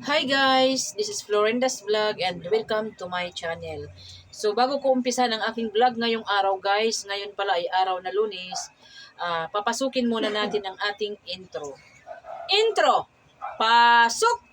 Hi guys! This is Florenda's Vlog and welcome to my channel. So bago ko umpisa ng aking vlog ngayong araw guys, ngayon pala ay araw na Lunes, papasukin muna natin ang ating intro. Intro! Pasok!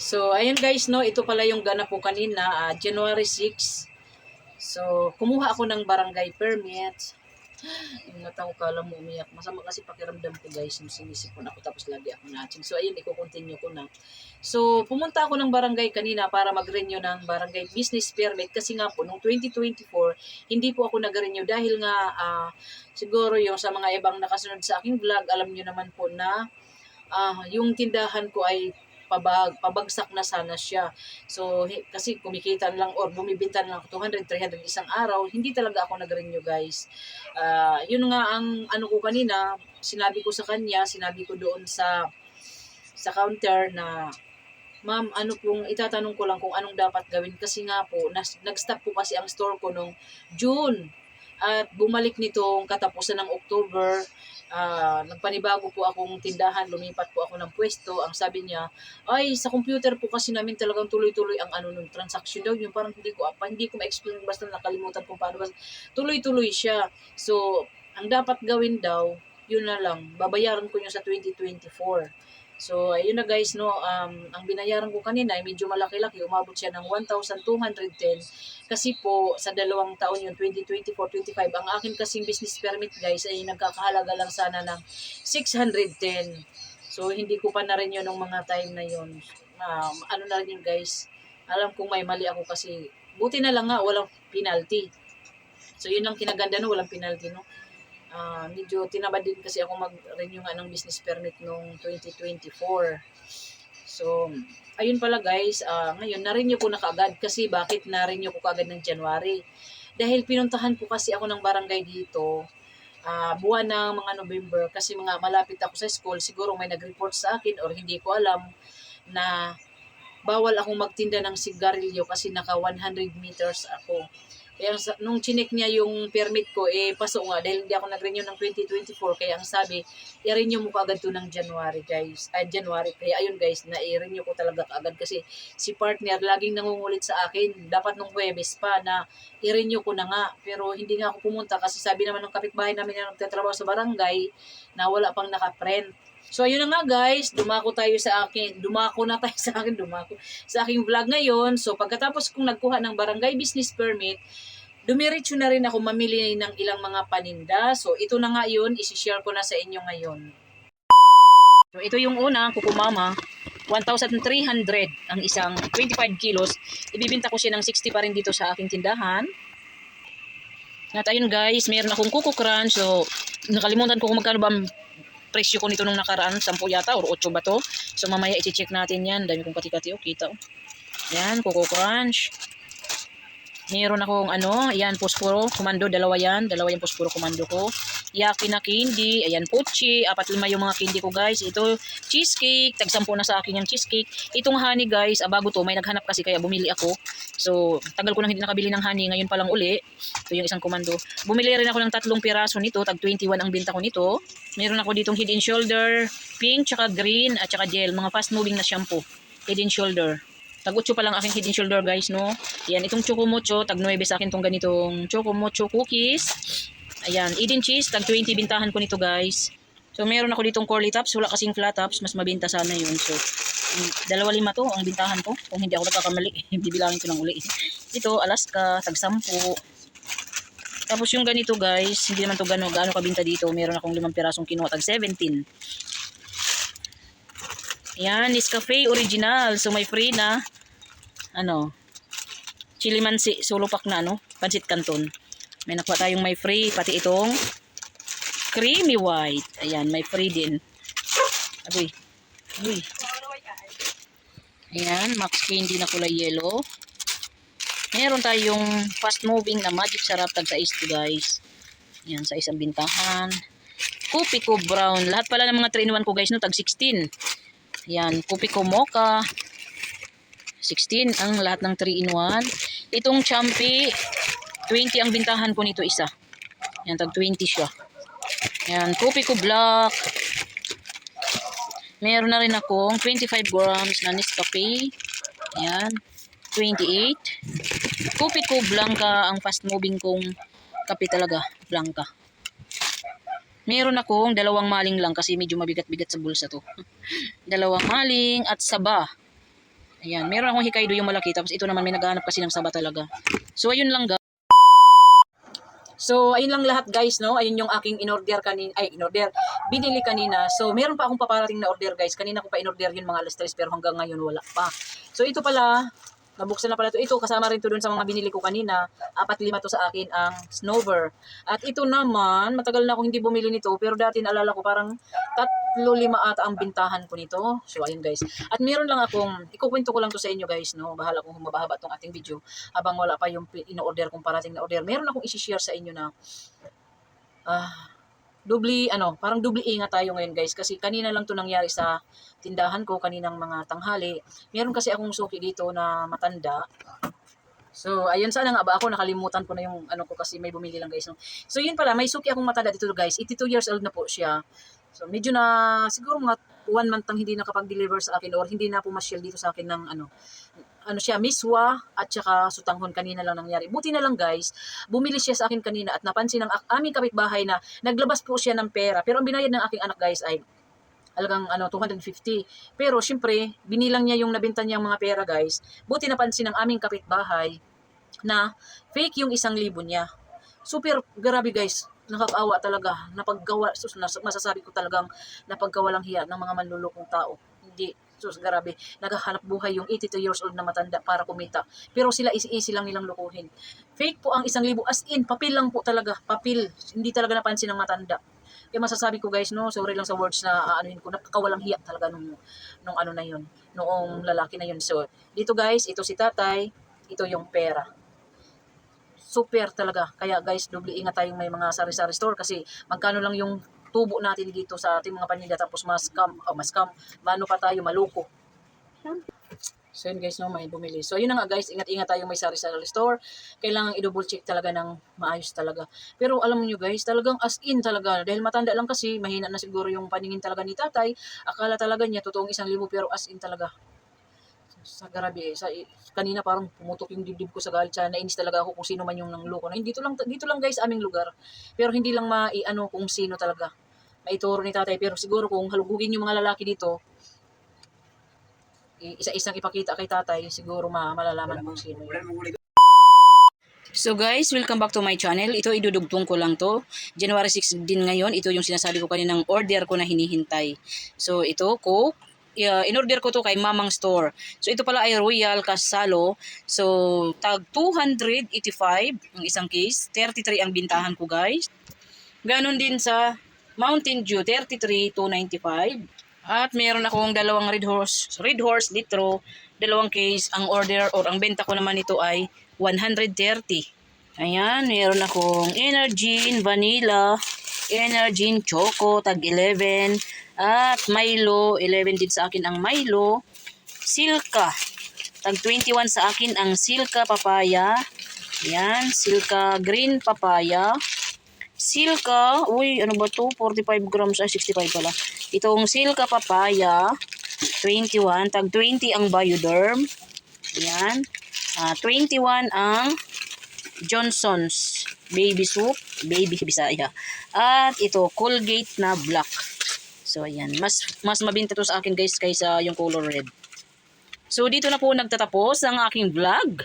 So ayun guys, no, ito pala yung ganap ko kanina, January 6. So kumuha ako ng barangay permit. Yung mata ko kala mo umiyak. Masama kasi pakiramdam ko guys. Nung sinisipon ako tapos lagi ako natin. So ayun, i-continue ko na. So pumunta ako ng barangay kanina para mag-renew ng barangay business permit. Kasi nga po, nung 2024, hindi po ako nag-renew dahil nga siguro yung sa mga ibang nakasunod sa aking vlog, alam nyo naman po na yung tindahan ko ay pabagsak na sana siya. So, kasi kumikitan lang or bumibinta lang ako 200, 300 isang araw, hindi talaga ako nag-renew guys. Yun nga ang ano ko kanina, sinabi ko doon sa counter na, ma'am, ano pong itatanong ko lang kung anong dapat gawin kasi nga po, nag-stop po kasi ang store ko nung June. At bumalik nitong katapusan ng October, nagpanibago po akong tindahan, lumipat po ako ng pwesto. Ang sabi niya, ay sa computer po kasi namin talagang tuloy-tuloy ang ano nung transaction daw. Yung parang hindi ko ma-explain, basta nakalimutan kung paano. Basta, tuloy-tuloy siya. So, ang dapat gawin daw, yun na lang, babayaran ko yung sa 2024. So, ayun na guys, no, ang binayaran ko kanina ay medyo malaki-laki, umabot siya ng 1,210 kasi po sa dalawang taon yun, 2024-25, ang akin kasing business permit guys ay nagkakahalaga lang sana ng 610. So, hindi ko pa na rin yun ng mga time na yun. Ano na rin yun guys, alam kong may mali ako kasi, buti na lang nga, walang penalty. So, yun lang kinaganda no, walang penalty no. Medyo tinabad din kasi ako mag-renew nga ng business permit noong 2024. So, ayun pala guys, ngayon na-renew ko na kaagad kasi bakit na-renew ko kaagad ng January? Dahil pinuntahan ko kasi ako ng barangay dito, buwan ng mga November kasi mga malapit ako sa school, siguro may nag-report sa akin or hindi ko alam na bawal akong magtinda ng sigarilyo kasi naka 100 meters ako. Kaya nung chinek niya yung permit ko, pasok nga dahil hindi ako nag-renew ng 2024. Kaya ang sabi, i-renew mo kaagad to ng January guys. January. Kaya ayun guys, na-renew ko talaga kaagad kasi si partner laging nangungulit sa akin. Dapat nung Huwebes pa na i-renew ko na nga. Pero hindi nga ako pumunta kasi sabi naman ng kapitbahay namin na nagtatrabaho sa barangay na wala pang naka-print. So ayun na nga guys, dumako sa aking vlog ngayon. So pagkatapos kong nagkuha ng barangay business permit, dumiretso na rin ako mamili ng ilang mga paninda. So ito na nga yun, isi-share ko na sa inyo ngayon. So ito yung una, kukumama, 1,300 ang isang 25 kilos. Ibibinta ko siya ng 60 pa rin dito sa aking tindahan. At ayun guys, meron akong Kuko Crunch. So nakalimutan ko kung magkano ba presyo ko nito nung nakaraan, 10 yata or 8 ba to. So mamaya i-check natin yan. Dami kong kati-kati, kita. Yan, Kuko Crunch. Meron akong yan, Posporo Komando, dalawa yung Posporo Komando ko. Yaki na candy, ayan, Pochi, 4-5 yung mga candy ko guys. Ito, cheesecake, tag-10 na sa akin yung cheesecake. Itong honey guys, bago to, may naghanap kasi kaya bumili ako. So, tagal ko nang hindi nakabili ng honey, ngayon pa lang uli. Ito yung isang komando. Bumili rin ako ng 3 piraso nito, tag 21 ang binta ko nito. Meron ako ditong Head and Shoulder, pink, tsaka green, at tsaka gel, mga fast moving na shampoo. Head and Shoulder. Tag-8 pa lang aking Head and Shoulder guys, no. Yan, itong Chocomocho, tag 9 sa akin tong ganitong Chocomocho cookies. Ayan, Eden cheese, tag 20 bintahan ko nito guys. So meron ako ditong curly tops, wala kasing flat tops, mas mabenta sana yun. So 2.5 to ang bintahan ko, kung hindi ako nagkakamali, bibilangin ko lang uli. Ito, Alaska, tag 10. Tapos yung ganito guys, hindi naman to gaano kabinta dito. Meron akong 5 pirasong kinuha, tag 17. Yan, Nescafe original. So may free na chili mansi, solo pack na pancit canton. May nakuha tayong may free, pati itong creamy white. Ayan, may free din. Agoy. Ayan, Max Candy na kulay yellow. Meron tayong fast moving na magic sarap, tag 6 guys. Ayan, sa isang bintahan. Kupiko brown. Lahat pala ng mga 3-in-1 ko guys, no, tag 16. Yan, Kupiko mocha. 16 ang lahat ng 3-in-1. Itong Champi, 20 ang bintahan ko nito isa. Yan, tag 20 siya. Yan, Kopi ko Black. Meron na rin akong 25 grams na Nescafe. Yan, 28. Kopi ko Blanca, ang fast moving kong kape talaga, Blanca. Meron akong 2 maling lang kasi medyo mabigat-bigat sa bulsa to. 2 maling at saba. Ayan, meron akong Hokkaido yung malaki. Tapos ito naman may naghahanap kasi ng saba talaga. So ayun lang guys. So ayun lang lahat guys, no. Ayun yung aking in-order kanina, binili kanina. So meron pa akong paparating na order guys. Kanina ko pa in-order yun mga alas 3 pero hanggang ngayon wala pa. So ito pala, nabuksan na pala ito. Ito kasama rin to dun sa mga binili ko kanina. 4-5 to sa akin ang Snover. At ito naman, matagal na akong hindi bumili nito. Pero dati naalala ko parang 3-5 ata ang bintahan ko nito. So ayun guys. At meron lang akong, ikukwento ko lang to sa inyo guys. No? Bahala kung humabahaba tong ating video. Habang wala pa yung in-order kong parating na order. Meron akong isi-share sa inyo na parang dubli ingat tayo ngayon guys kasi kanina lang to nangyari sa tindahan ko kaninang mga tanghali. Meron kasi akong suki dito na matanda. So ayun, sana nga ba ako nakalimutan ko na yung ano ko kasi may bumili lang guys. No? So yun pala, may suki akong matanda dito guys. 82 years old na po siya. So medyo na siguro mga 1 month nang hindi nakapag-deliver sa akin or hindi na pumasyal dito sa akin ng ano siya, miswa at saka sutanghon kanina lang nangyari. Buti na lang guys, bumili siya sa akin kanina at napansin ng aming kapitbahay na naglabas po siya ng pera. Pero ang binayad ng aking anak guys ay alagang 250. Pero syempre, binilang niya yung nabenta niyang mga pera guys. Buti napansin ng aming kapitbahay na fake yung 1,000 niya. Super grabe guys. Nakakaawa talaga. Masasabi ko talagang napagkawalang hiya ng mga manlulokong tao. Hindi. Sus, grabe. Naghahanap buhay yung 82 years old na matanda para kumita. Pero sila easy lang nilang lukuhin. Fake po ang 1,000. As in, papel lang po talaga. Papel. Hindi talaga napansin ng matanda. Kaya masasabi ko guys, no, sorry lang sa words na anuhin ko, nakakawalang hiya talaga nung ano na yun. Noong lalaki na yun. So, dito guys, ito si tatay. Ito yung pera. Super talaga. Kaya guys, doble ingat tayong may mga sari-sari store kasi magkano lang yung tubo natin dito sa ating mga paninda tapos mano pa tayo, maluko. So yun guys, no, may bumili. So yun na nga guys, ingat-ingat tayo may sari-sari store. Kailangan i-double check talaga ng maayos talaga. Pero alam niyo guys, talagang as in talaga. Dahil matanda lang kasi, mahina na siguro yung paningin talaga ni tatay. Akala talaga niya, totoong 1,000 pero as in talaga. Sa grabe, kanina parang pumutok yung dibdib ko sa galit. Nainis talaga ako kung sino man yung nangloko. Na dito lang guys, aming lugar. Pero hindi lang maiano kung sino talaga. Maituro ni tatay. Pero siguro kung halugugin yung mga lalaki dito, isa-isang ipakita kay tatay, siguro malalaman kung sino yun. So guys, welcome back to my channel. Ito idudugtong ko lang to. January 6 din ngayon. Ito yung sinasabi ko kaninang order ko na hinihintay. So ito, Coke. In-order ko to kay Mamang Store. So ito pala ay Royal Casalo. So tag 285 ang isang case. 33 ang bintahan ko guys. Ganon din sa Mountain Dew, 33, 295. At meron akong 2 Red Horse litro, 2 case. Ang order or ang benta ko naman ito ay 130. Ayan, meron akong Energin Vanilla, Energin Choco, tag 11. At Milo, 11 din sa akin ang Milo. Silka, tag 21 sa akin ang Silka Papaya. Ayan, Silka Green Papaya. Silka, ano ba to? 45 grams, 65 pala. Itong Silka Papaya, 21, tag 20 ang Bioderm. Ayan. 21 ang Johnson's Baby Soup, Baby Bisaya. At ito, Colgate na black. So, ayan. Mas mabinta to sa akin guys kaysa yung color red. So, dito na po nagtatapos ang aking vlog.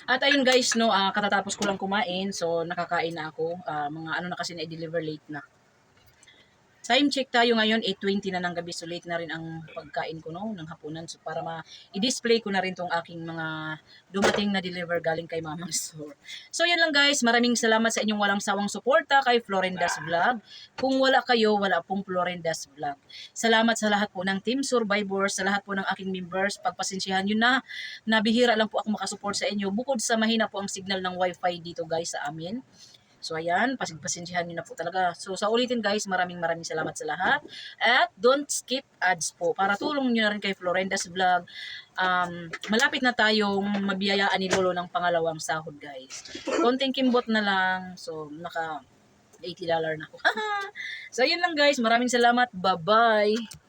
At ayun guys, no, katatapos ko lang kumain. So, nakakain na ako. Mga ano na kasi na-deliver late na. Time check tayo ngayon, 8:20 na ng gabi. So late na rin ang pagkain ko no, ng hapunan. So para i-display ko na rin tong aking mga dumating na deliver galing kay Mamang Store. So yan lang guys, maraming salamat sa inyong walang sawang suporta kay Florenda's Vlog. Kung wala kayo, wala pong Florenda's Vlog. Salamat sa lahat po ng Team Survivors, sa lahat po ng aking members. Pagpasensyahan nyo na, nabihira lang po ako makasupport sa inyo. Bukod sa mahina po ang signal ng wifi dito guys sa amin. So ayan, pasensyahan niyo na po talaga. So sa ulitin guys, maraming salamat sa lahat. At don't skip ads po para tulong niyo na rin kay Florenda's Vlog. Malapit na tayong mabiyayaan ni Lolo ng pangalawang sahod guys. Konting kimbot na lang. So naka $80 na ako. So yun lang guys, maraming salamat. Bye-bye.